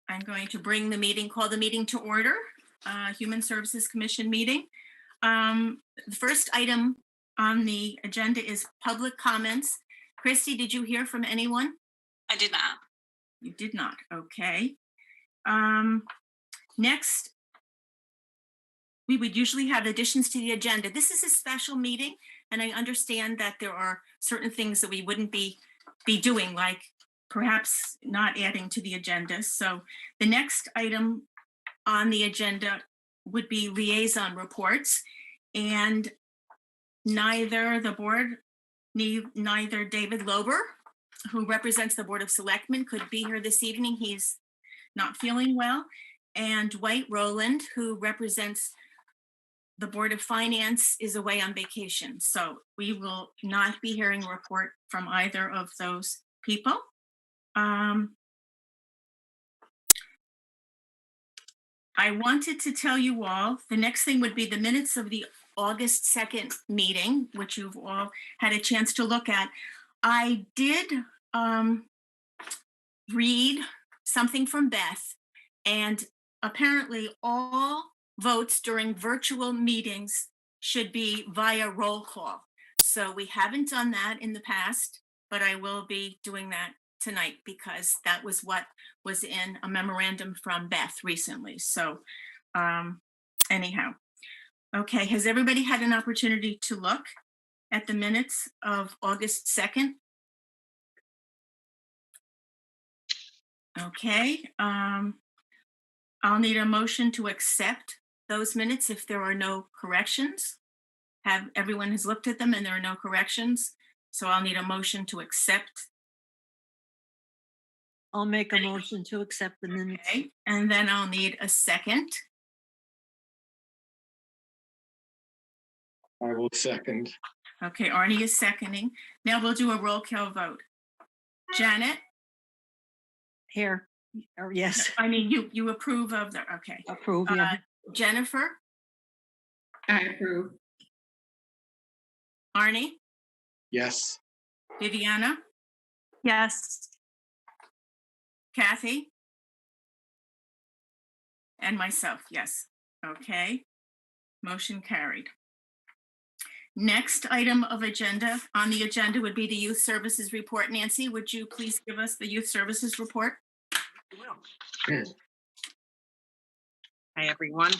I'm going to call the meeting to order, Human Services Commission meeting. The first item on the agenda is public comments. Christy, did you hear from anyone? I did not. You did not, okay. Next, we would usually have additions to the agenda. This is a special meeting, and I understand that there are certain things that we wouldn't be doing, like perhaps not adding to the agenda. So the next item on the agenda would be liaison reports, and neither the board, neither David Lober, who represents the Board of Selectmen, could be here this evening. He's not feeling well. And Dwight Rowland, who represents the Board of Finance, is away on vacation. So we will not be hearing a report from either of those people. I wanted to tell you all, the next thing would be the minutes of the August 2nd meeting, which you've all had a chance to look at. I did read something from Beth, and apparently all votes during virtual meetings should be via roll call. So we haven't done that in the past, but I will be doing that tonight because that was what was in a memorandum from Beth recently. So anyhow, okay, has everybody had an opportunity to look at the minutes of August 2nd? Okay, I'll need a motion to accept those minutes if there are no corrections. Everyone has looked at them and there are no corrections. So I'll need a motion to accept. I'll make a motion to accept the minutes. Okay, and then I'll need a second. I will second. Okay, Arnie is seconding. Now we'll do a roll call vote. Janet? Here, or yes, I mean, you approve of the, okay. approve, yeah. Jennifer? I approve. Arnie? Yes. Viviana? Yes. Kathy? And myself, yes. Okay. Motion carried. Next item of on the agenda would be the Youth Services Report. Nancy, would you please give us the Youth Services Report? Hi, everyone.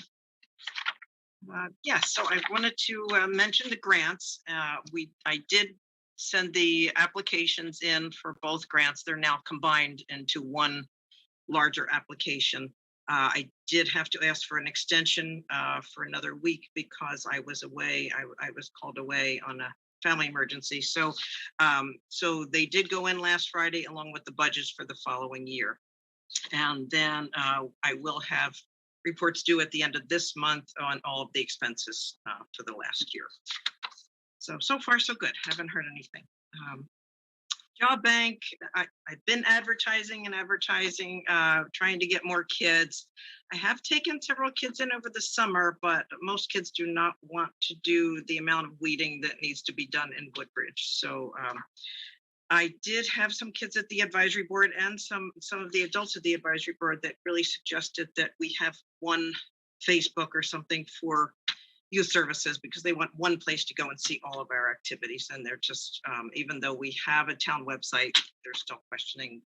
Yes, so I wanted to mention the grants. I did send the applications in for both grants. They're now combined into one larger application. I did have to ask for an extension for another week because I was away. I was called away on a family emergency. So they did go in last Friday along with the budgets for the following year. And then I will have reports due at the end of this month on all of the expenses for the last year. So far, so good. Haven't heard anything. Job Bank, I've been advertising, trying to get more kids. I have taken several kids in over the summer, but most kids do not want to do the amount of weeding that needs to be done in Woodbridge. So I did have some kids at the advisory board and some of the adults at the advisory board that really suggested that we have one Facebook or something for youth services because they want one place to go and see all of our activities. And they're just, even though we have a town website, they're still questioning,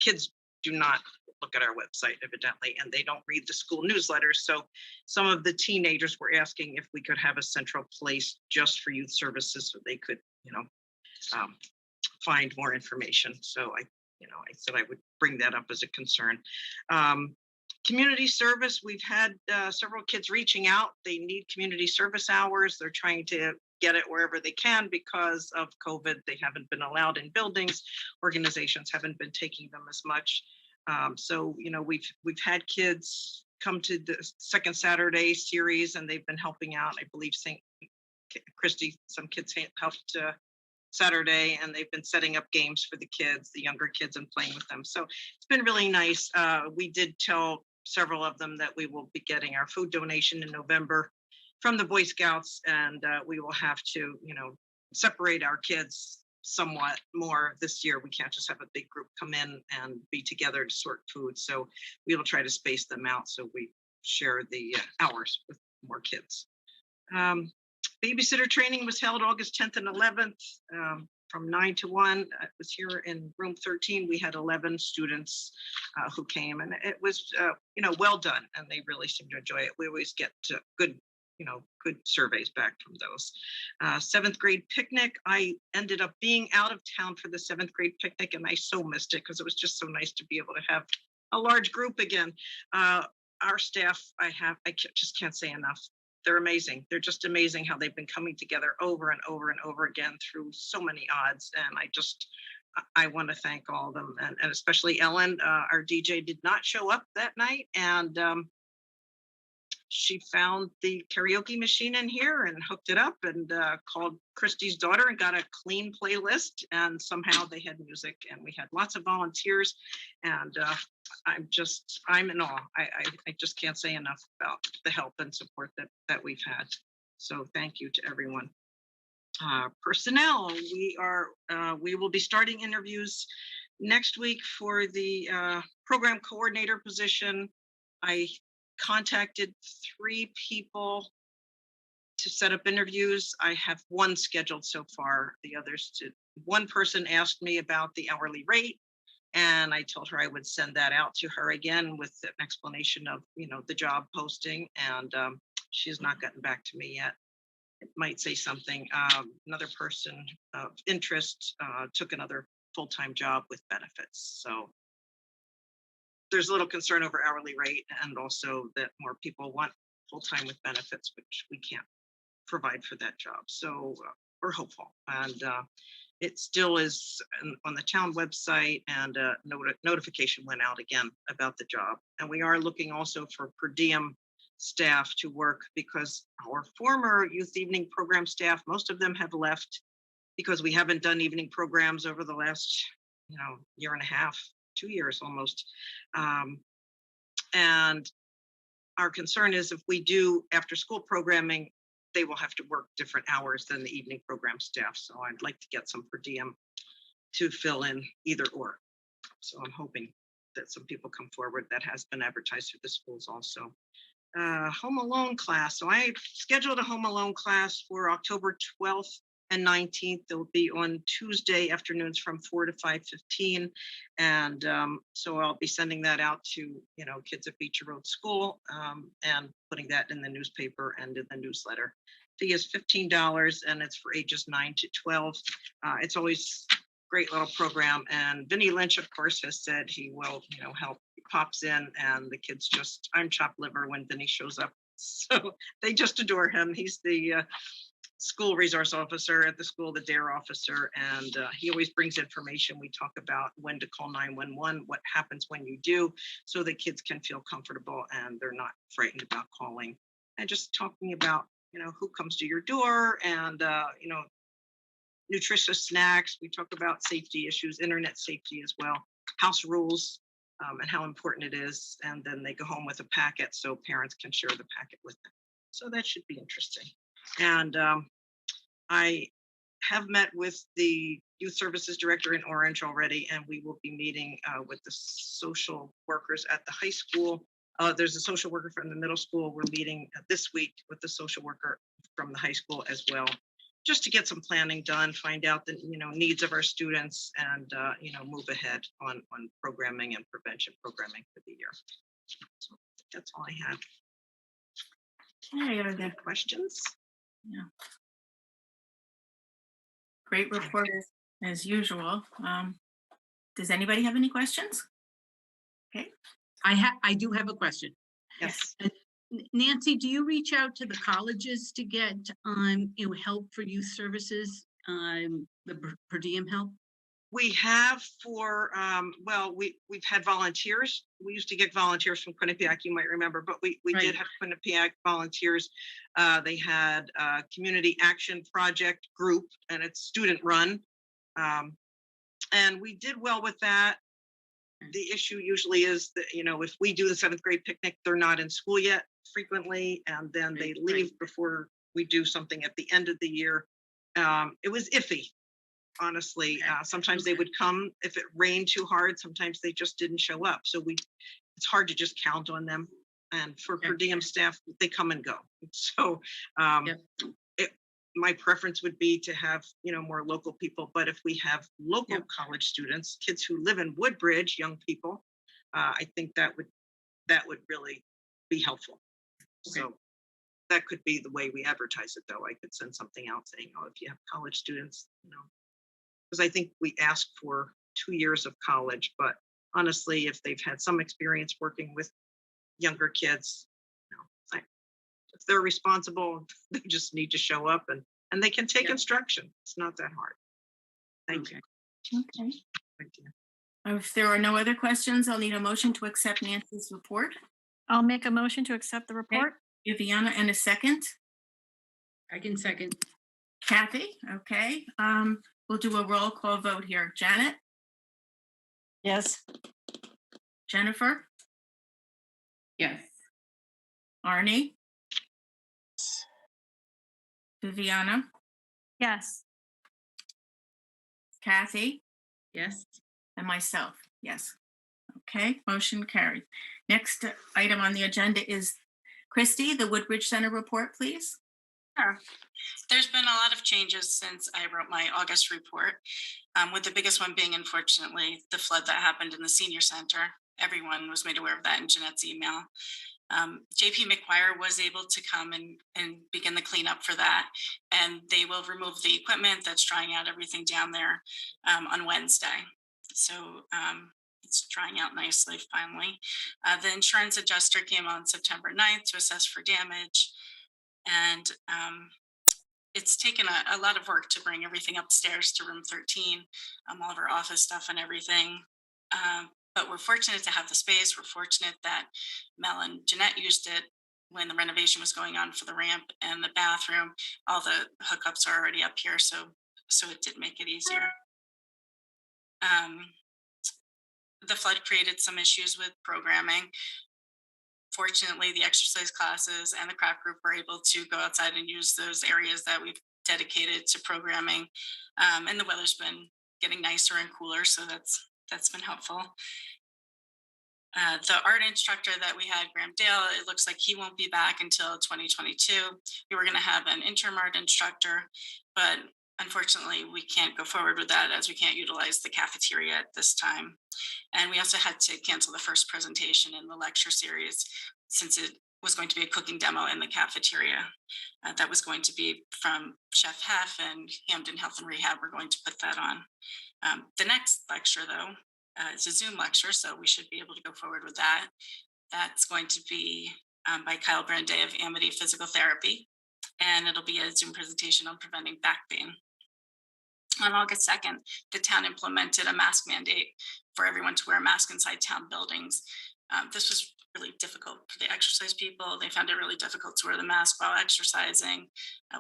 kids do not look at our website evidently, and they don't read the school newsletters. So some of the teenagers were asking if we could have a central place just for youth services so they could, find more information. So I said I would bring that up as a concern. Community service, we've had several kids reaching out. They need community service hours. They're trying to get it wherever they can because of COVID. They haven't been allowed in buildings. Organizations haven't been taking them as much. So we've had kids come to the second Saturday series and they've been helping out. I believe Christy, some kids helped Saturday, and they've been setting up games for the kids, the younger kids, and playing with them. So it's been really nice. We did tell several of them that we will be getting our food donation in November from the Boy Scouts, and we will have to, separate our kids somewhat more this year. We can't just have a big group come in and be together to sort food. So we will try to space them out so we share the hours with more kids. Babysitter training was held August 10th and 11th from 9 to 1. It was here in room 13. We had 11 students who came, and it was, well done, and they really seemed to enjoy it. We always get good surveys back from those. 7th grade picnic. I ended up being out of town for the 7th grade picnic, and I so missed it because it was just so nice to be able to have a large group again. Our staff, just can't say enough. They're amazing. They're just amazing how they've been coming together over and over and over again through so many odds. And I want to thank all of them, and especially Ellen. Our DJ did not show up that night, and she found the karaoke machine in here and hooked it up and called Christy's daughter and got a clean playlist, and somehow they had music, and we had lots of volunteers, and I'm in awe. I just can't say enough about the help and support that we've had. So thank you to everyone. Personnel, we will be starting interviews next week for the program coordinator position. I contacted 3 people to set up interviews. I have 1 scheduled so far. The others did. One person asked me about the hourly rate, and I told her I would send that out to her again with an explanation of, the job posting, and she has not gotten back to me yet. It might say something. Another person of interest took another full-time job with benefits. So there's a little concern over hourly rate, and also that more people want full-time with benefits, which we can't provide for that job. So we're hopeful. And it still is on the town website, and notification went out again about the job. And we are looking also for per diem staff to work, because our former youth evening program staff, most of them have left because we haven't done evening programs over the last, year and a half, 2 years almost. And our concern is if we do after school programming, they will have to work different hours than the evening program staff. So I'd like to get some per diem to fill in either or. So I'm hoping that some people come forward. That has been advertised through the schools also. Home alone class. So I scheduled a home alone class for October 12th and 19th. They'll be on Tuesday afternoons from 4 to 5:15. And so I'll be sending that out to, kids at Beecher Road School, and putting that in the newspaper and in the newsletter. Fee is $15, and it's for ages 9 to 12. It's always a great little program. And Vinnie Lynch, of course, has said he will, help. He pops in, and the kids I'm chopped liver when Vinnie shows up. So they just adore him. He's the school resource officer at the school, the DARE officer, and he always brings information. We talk about when to call 911, what happens when you do, so the kids can feel comfortable and they're not frightened about calling. And just talking about, who comes to your door, and, nutritious snacks. We talk about safety issues, internet safety as well, house rules, and how important it is. And then they go home with a packet so parents can share the packet with them. So that should be interesting. And I have met with the youth services director in Orange already, and we will be meeting with the social workers at the high school. There's a social worker from the middle school. We're meeting this week with the social worker from the high school as well, just to get some planning done, find out the needs of our students, and move ahead on programming and prevention programming for the year. So that's all I had. Okay, are there Questions? great report as usual. Does anybody have any questions? Okay. I do have a question. Yes. Nancy, do you reach out to the colleges to get help for youth services, the per diem help? We have for, we've had volunteers. We used to get volunteers from Quinnipiac, you might remember, but we Right. did have Quinnipiac volunteers. They had a community action project group, and it's student run. And we did well with that. The issue usually is that, if we do the 7th grade picnic, they're not in school yet frequently, and then they Right, leave before we do something at the end of the year. It was iffy. honestly. Sometimes they would come if it rained too hard. Sometimes they just didn't show up. So it's hard to just count on them. And for per diem staff, they come and go. So Yep. my preference would be to have, more local people. But if we have local college students, kids who live in Woodbridge, young people, I think that would really be helpful. Okay. So that could be the way we advertise it, though. I could send something out saying, if you have college students, because I think we ask for 2 years of college, but honestly, if they've had some experience working with younger kids, if they're responsible, they just need to show up and they can take instruction. It's not that hard. Thank you. Okay. Thank you. If there are no other questions, I'll need a motion to accept Nancy's report. I'll make a motion to accept the report. Viviana, and a second. I can second. Kathy, okay. We'll do a roll call vote here. Janet, Yes. Jennifer, Yes. Arnie, Viviana, Yes. Kathy, Yes. and myself. Yes. Okay, motion carried. Next item on the agenda is Christy, the Woodbridge Center report, please. Sure. There's been a lot of changes since I wrote my August report, with the biggest one being, unfortunately, the flood that happened in the senior center. Everyone was made aware of that in Jeanette's email. JP McGuire was able to come and begin the cleanup for that, and they will remove the equipment that's drying out everything down there on Wednesday. So it's drying out nicely finally. The insurance adjuster came on September 9th to assess for damage. And it's taken a lot of work to bring everything upstairs to room 13, all of our office stuff and everything. But we're fortunate to have the space. We're fortunate that Mel and Jeanette used it when the renovation was going on for the ramp and the bathroom. All the hookups are already up here, so it did make it easier. The flood created some issues with programming. Fortunately, the exercise classes and the craft group were able to go outside and use those areas that we've dedicated to programming. And the weather's been getting nicer and cooler, so that's been helpful. The art instructor that we had, Graham Dale, it looks like he won't be back until 2022. We were going to have an interim art instructor, but unfortunately, we can't go forward with that as we can't utilize the cafeteria at this time. And we also had to cancel the first presentation in the lecture series since it was going to be a cooking demo in the cafeteria. That was going to be from Chef Hef and Hamden Health and Rehab. We're going to put that on. The next lecture, though, it's a Zoom lecture, so we should be able to go forward with that. That's going to be by Kyle Branday of Amity Physical Therapy, and it'll be a Zoom presentation on preventing back pain. On August 2nd, the town implemented a mask mandate for everyone to wear a mask inside town buildings. This was really difficult for the exercise people. They found it really difficult to wear the mask while exercising.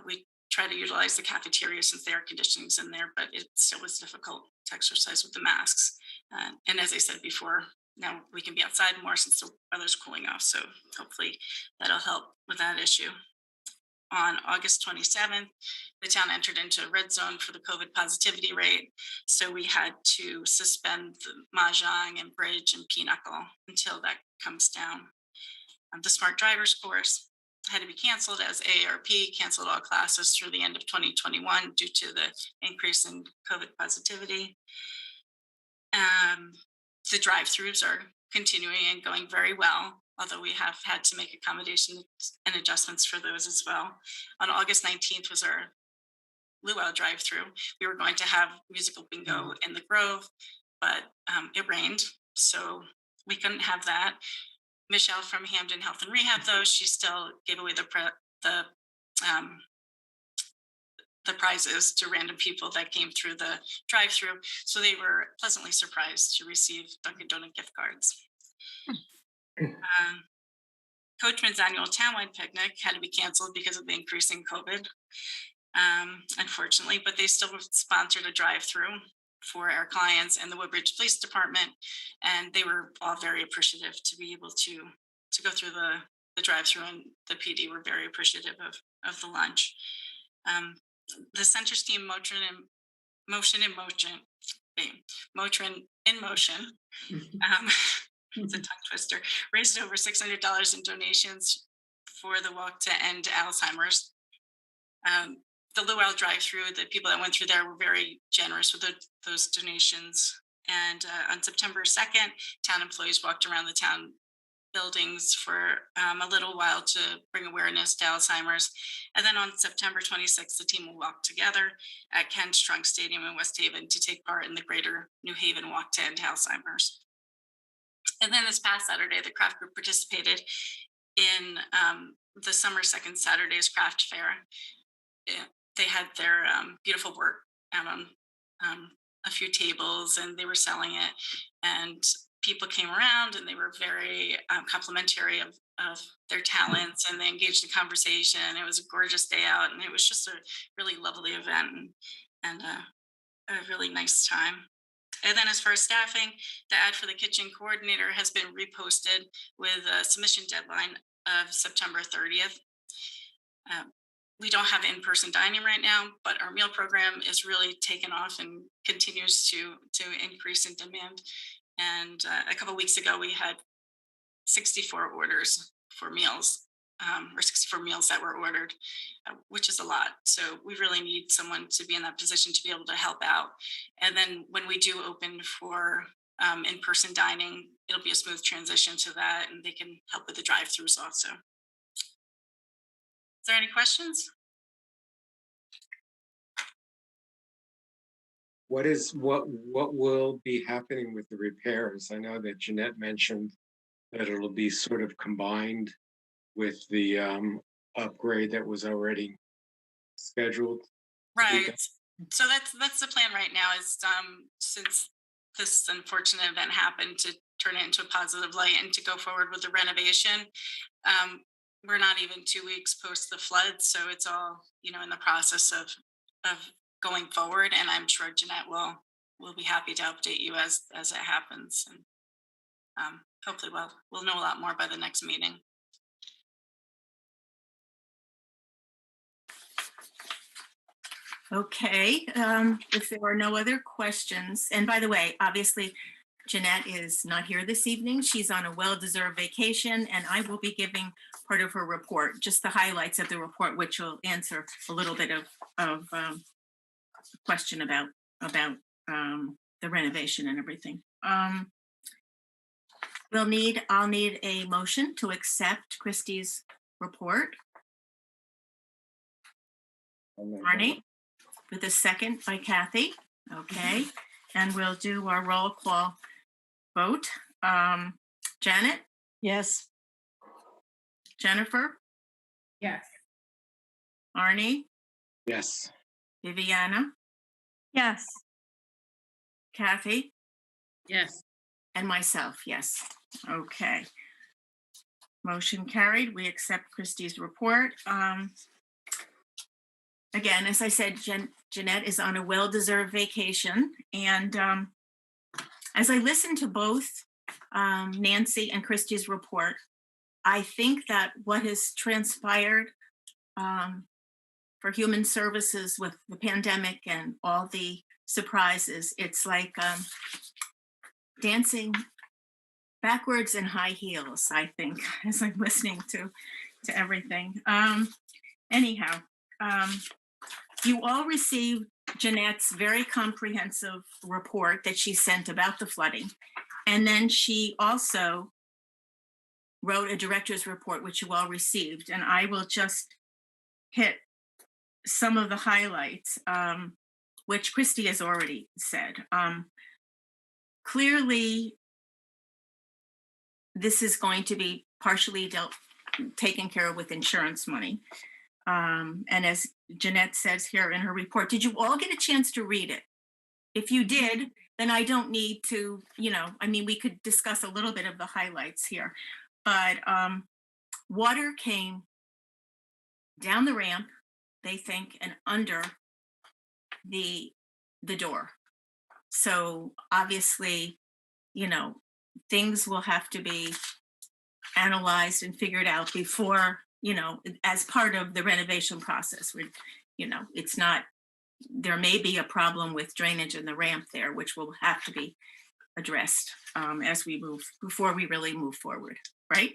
We try to utilize the cafeteria since the air conditioning is in there, but it still was difficult to exercise with the masks. And as I said before, now we can be outside more since the weather's cooling off. So hopefully that'll help with that issue. On August 27th, the town entered into a red zone for the COVID positivity rate. So we had to suspend the Mahjong and bridge and pinochle until that comes down. The Smart Drivers course had to be canceled as AARP canceled all classes through the end of 2021 due to the increase in COVID positivity. The drive-throughs are continuing and going very well, although we have had to make accommodations and adjustments for those as well. On August 19th was our luau drive-through. We were going to have musical bingo in the Grove, but it rained, so we couldn't have that. Michelle from Hamden Health and Rehab, though, she still gave away the prizes to random people that came through the drive-through. So they were pleasantly surprised to receive Dunkin' Donut gift cards. Coachman's annual townwide picnic had to be canceled because of the increase in COVID, unfortunately, but they still sponsored a drive-through for our clients and the Woodbridge Police Department, and they were all very appreciative to be able to go through the drive-through, and the PD were very appreciative of the lunch. The Center Steam Motrin motion in motion, Motrin in motion. It's a tongue twister. Raised over $600 in donations for the walk to end Alzheimer's. The Luau drive-through, the people that went through there were very generous with those donations. And on September 2nd, town employees walked around the town buildings for a little while to bring awareness to Alzheimer's. And then on September 26th, the team will walk together at Ken Strunk Stadium in West Haven to take part in the Greater New Haven Walk to End Alzheimer's. And then this past Saturday, the craft group participated in the summer second Saturday's craft fair. They had their beautiful work out on a few tables, and they were selling it, and people came around and they were very complimentary of their talents, and they engaged in conversation. It was a gorgeous day out, and it was just a really lovely event and a really nice time. And then as far as staffing, the ad for the kitchen coordinator has been reposted with a submission deadline of September 30th. We don't have in-person dining right now, but our meal program is really taken off and continues to increase in demand. And a couple of weeks ago, we had 64 orders for meals, or 64 meals that were ordered, which is a lot. So we really need someone to be in that position to be able to help out. And then when we do open for in-person dining, it'll be a smooth transition to that, and they can help with the drive-throughs also. Is there any questions? What will be happening with the repairs? I know that Jeanette mentioned that it'll be sort of combined with the upgrade that was already scheduled. Right. So that's the plan right now, is since this unfortunate event happened, to turn it into a positive light and to go forward with the renovation. We're not even 2 weeks post the flood, so it's all, in the process of going forward. And I'm sure Jeanette will be happy to update you as it happens. And hopefully we'll know a lot more by the next meeting. Okay, if there are no other questions, and by the way, obviously, Jeanette is not here this evening. She's on a well-deserved vacation, and I will be giving part of her report, just the highlights of the report, which will answer a little bit of question about the renovation and everything. I'll need a motion to accept Christy's report. Arnie, with a second by Kathy. Okay, and we'll do our roll call vote. Janet, Yes. Jennifer, Yes. Arnie, Yes. Viviana, Yes. Kathy, Yes. and myself, yes. Okay. Motion carried. We accept Christy's report. Again, as I said, Jeanette is on a well-deserved vacation. And as I listened to both Nancy and Christy's report, I think that what has transpired for human services with the pandemic and all the surprises, it's like dancing backwards in high heels, I think, as I'm listening to everything. Anyhow, you all received Jeanette's very comprehensive report that she sent about the flooding. And then she also wrote a director's report, which you all received. And I will just hit some of the highlights, which Christy has already said. Clearly, this is going to be partially taken care of with insurance money. And as Jeanette says here in her report, did you all get a chance to read it? If you did, then I don't need to, we could discuss a little bit of the highlights here. But water came down the ramp, they think, and under the door. So obviously, things will have to be analyzed and figured out before, as part of the renovation process. It's not, there may be a problem with drainage in the ramp there, which will have to be addressed as we move, before we really move forward, right?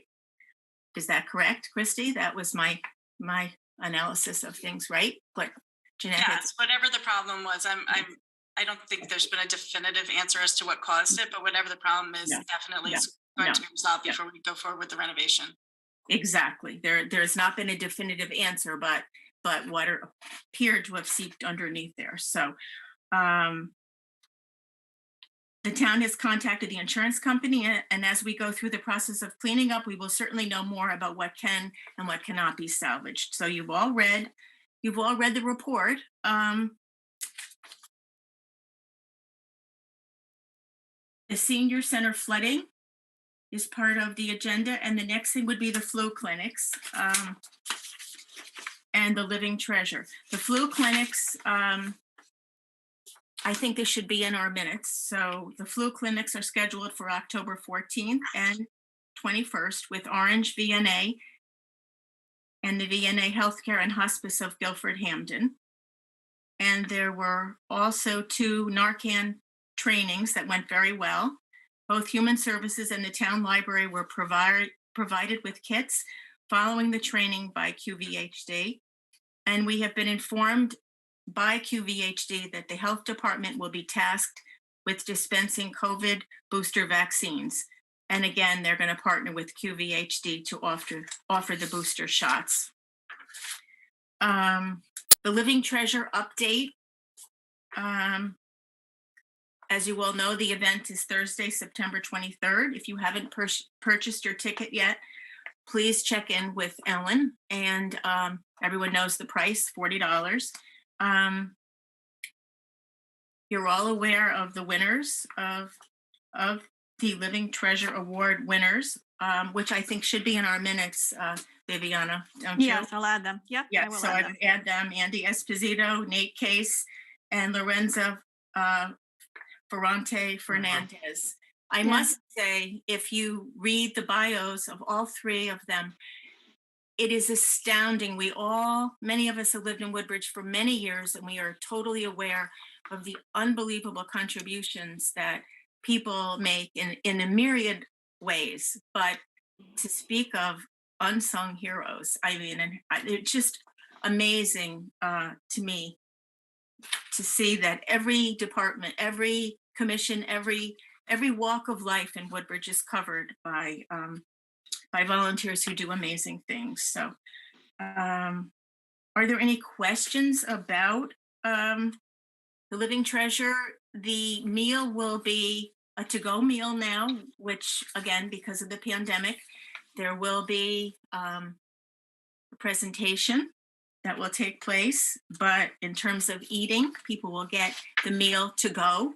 Is that correct, Christy? That was my analysis of things, right? But Jeanette, Yes, whatever the problem was, I don't think there's been a definitive answer as to what caused it, but whatever the problem is, Yeah, definitely yeah, is going to yeah, be resolved yeah. before we go forward with the renovation. exactly. There's not been a definitive answer, but water appeared to have seeped underneath there. So the town has contacted the insurance company, and as we go through the process of cleaning up, we will certainly know more about what can and what cannot be salvaged. So you've all read the report. The senior center flooding is part of the agenda, and the next thing would be the flu clinics and the living treasure. The flu clinics, I think they should be in our minutes. So the flu clinics are scheduled for October 14th and 21st with Orange VNA and the VNA Healthcare and Hospice of Guilford Hampden. And there were also 2 Narcan trainings that went very well. Both Human Services and the town library were provided with kits following the training by QVHD. And we have been informed by QVHD that the health department will be tasked with dispensing COVID booster vaccines. And again, they're going to partner with QVHD to offer the booster shots. The Living Treasure update. As you all know, the event is Thursday, September 23rd. If you haven't purchased your ticket yet, please check in with Ellen, and everyone knows the price, $40. You're all aware of the winners of the Living Treasure Award winners, which I think should be in our minutes, Viviana, don't you? Yes, I'll add them. Yep. I Yeah, will so add I them. would add them, Andy Esposito, Nate Case, and Lorenza Ferrante Fernandez. I must say, if you read the bios of all 3 of them, it is astounding. Many of us have lived in Woodbridge for many years, and we are totally aware of the unbelievable contributions that people make in a myriad ways. But to speak of unsung heroes, I mean, and it's just amazing to me to see that every department, every commission, every walk of life in Woodbridge is covered by volunteers who do amazing things. So are there any questions about the Living Treasure? The meal will be a to-go meal now, which again, because of the pandemic, there will be a presentation that will take place, but in terms of eating, people will get the meal to go.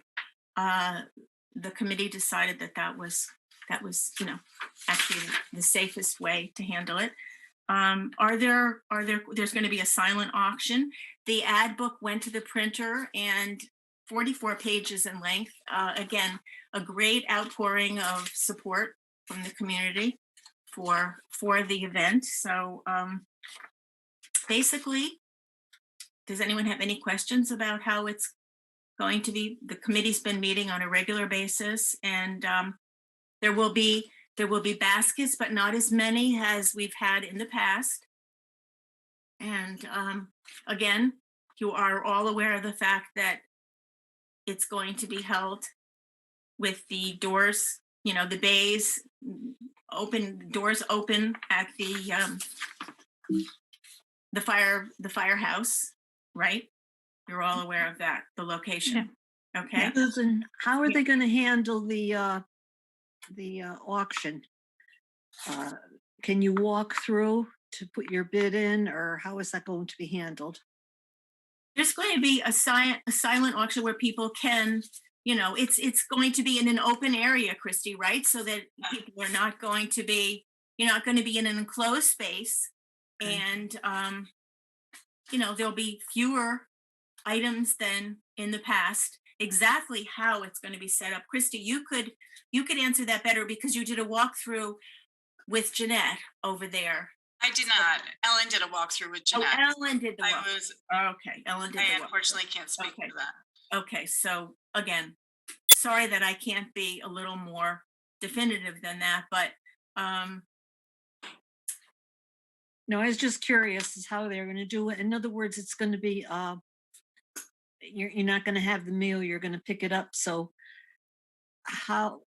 The committee decided that was actually the safest way to handle it. There's going to be a silent auction. The ad book went to the printer and 44 pages in length. Again, a great outpouring of support from the community for the event. So basically, does anyone have any questions about how it's going to be? The committee's been meeting on a regular basis, and there will be baskets, but not as many as we've had in the past. And again, you are all aware of the fact that it's going to be held with the doors, the bays open, doors open at the firehouse, right? You're all aware of that, the location. Okay. Susan, how are they going to handle the auction? Can you walk through to put your bid in, or how is that going to be handled? There's going to be a silent auction where people can, it's going to be in an open area, Christy, right? So that people are not going to be, you're not going to be in an enclosed space. Okay. And, there'll be fewer items than in the past. Exactly how it's going to be set up, Christy, you could answer that better because you did a walkthrough with Jeanette over there. I did not. Ellen did a walkthrough with Oh, Jeanette. Ellen did the I walk. was, Okay, Ellen did the I walk. unfortunately can't speak Okay. to that. Okay, so again, sorry that I can't be a little more definitive than that, but No, I was just curious as how they're gonna do it. In other words, it's gonna be, you're not gonna have the meal, you're gonna pick it up, so how,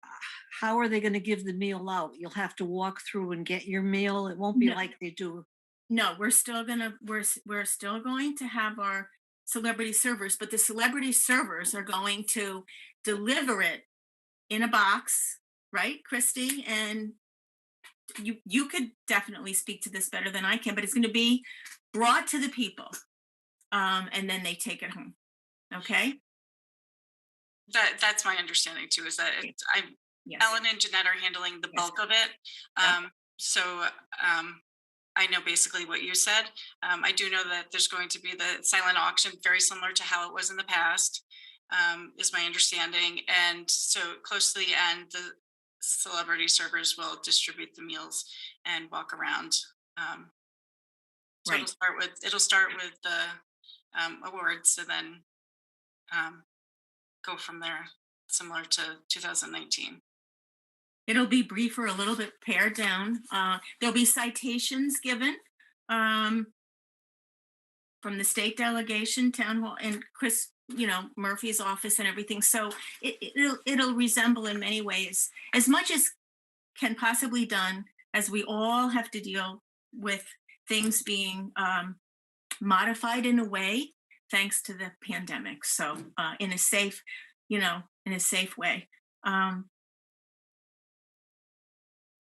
how are they gonna give the meal out? You'll have to walk through and get your meal. It won't be No. like they do. no, we're still going to have our celebrity servers, but the celebrity servers are going to deliver it in a box, right, Christy? And you could definitely speak to this better than I can, but it's going to be brought to the people, and then they take it home. Okay. That's my understanding too, is that Yes. Ellen and Jeanette are handling the Yes. bulk of it. Yep. So I know basically what you said. I do know that there's going to be the silent auction, very similar to how it was in the past, is my understanding. And so close to the end, the celebrity servers will distribute the meals and walk around. So Right. it'll start with the awards and then go from there, similar to 2019. It'll be briefer, a little bit pared down. There'll be citations given from the state delegation, town hall, and Chris, Murphy's office and everything. So it'll resemble in many ways, as much as can possibly done, as we all have to deal with things being modified in a way, thanks to the pandemic. So in a safe, way.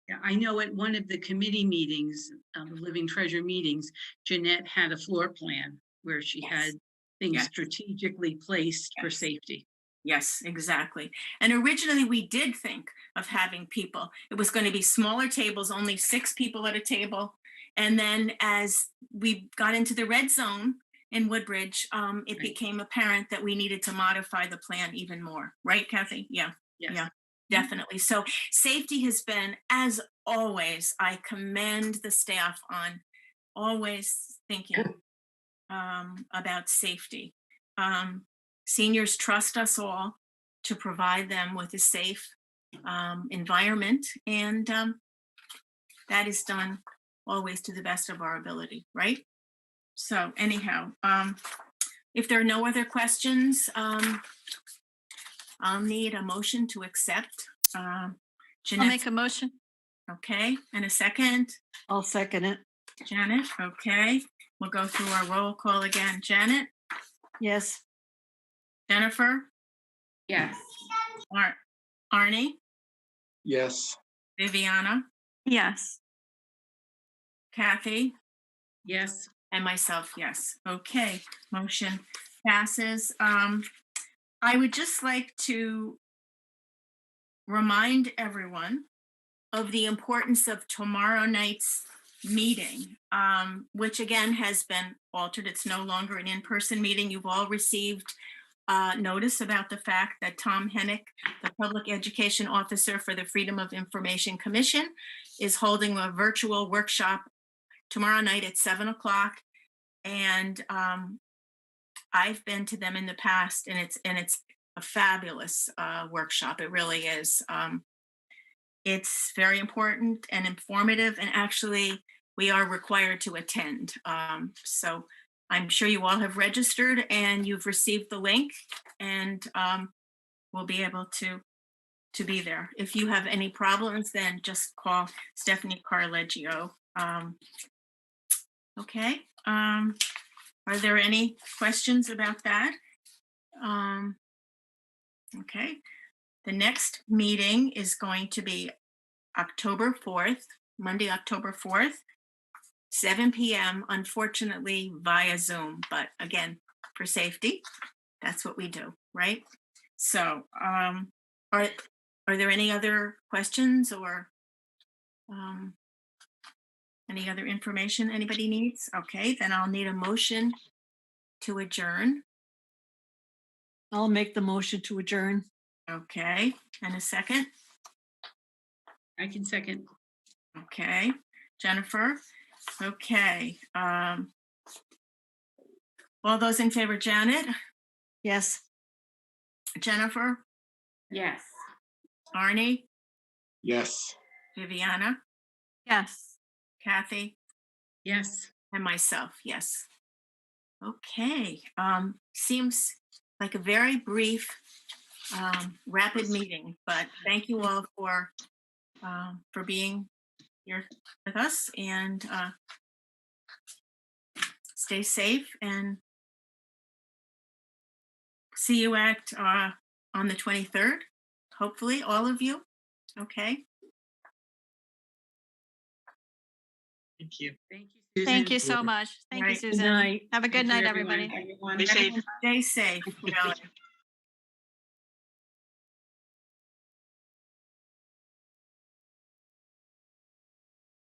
Yeah, I know at one of the committee meetings, the Living Treasure meetings, Jeanette had a floor plan where she Yes. had things Yes. strategically placed for Yes. safety. Yes, exactly. And originally we did think of having people. It was going to be smaller tables, only 6 people at a table. And then as we got into the red zone in Woodbridge, it Right. became apparent that we needed to modify the plan even more. Right, Kathy? Yeah. Yes. Yeah. Definitely. So safety has been, as always, I commend the staff on always thinking about safety. Seniors trust us all to provide them with a safe environment, and that is done always to the best of our ability, right? So anyhow, if there are no other questions, I'll need a motion to accept. I'll Jeanette, make a motion. okay, and a second. I'll second it. Janet, okay. We'll go through our roll call again. Janet, Yes. Jennifer, Yes. Arnie, Yes, Viviana, Yes. Kathy, Yes, and myself, yes. Okay, motion passes. I would just like to remind everyone of the importance of tomorrow night's meeting, which again has been altered. It's no longer an in-person meeting. You've all received notice about the fact that Tom Hennick, the Public Education Officer for the Freedom of Information Commission, is holding a virtual workshop tomorrow night at 7:00. And I've been to them in the past, and it's a fabulous workshop. It really is. It's very important and informative, and actually we are required to attend. So I'm sure you all have registered and you've received the link, and we'll be able to be there. If you have any problems, then just call Stephanie Carleggio. Okay. Are there any questions about that? Okay. The next meeting is going to be October 4th, Monday, October 4th, 7 p.m., unfortunately via Zoom. But again, for safety, that's what we do, right? So are there any other questions or any other information anybody needs? Okay, then I'll need a motion to adjourn. I'll make the motion to adjourn. Okay, and a second. I can second. Okay, Jennifer, Okay. All those in favor, Janet, Yes, Jennifer, Yes. Arnie, Yes, Viviana, Yes. Kathy, Yes. and myself, yes. Okay, seems like a very brief, rapid meeting, but thank you all for being here with us, and stay safe, and see you at on the 23rd, hopefully, all of you. Okay, Thank you. Thank you, Susan. Thank you so much. Thank you, Right. Good Susan. night. Have a good Thank you, night, everyone. everybody. Be safe. stay safe. Really.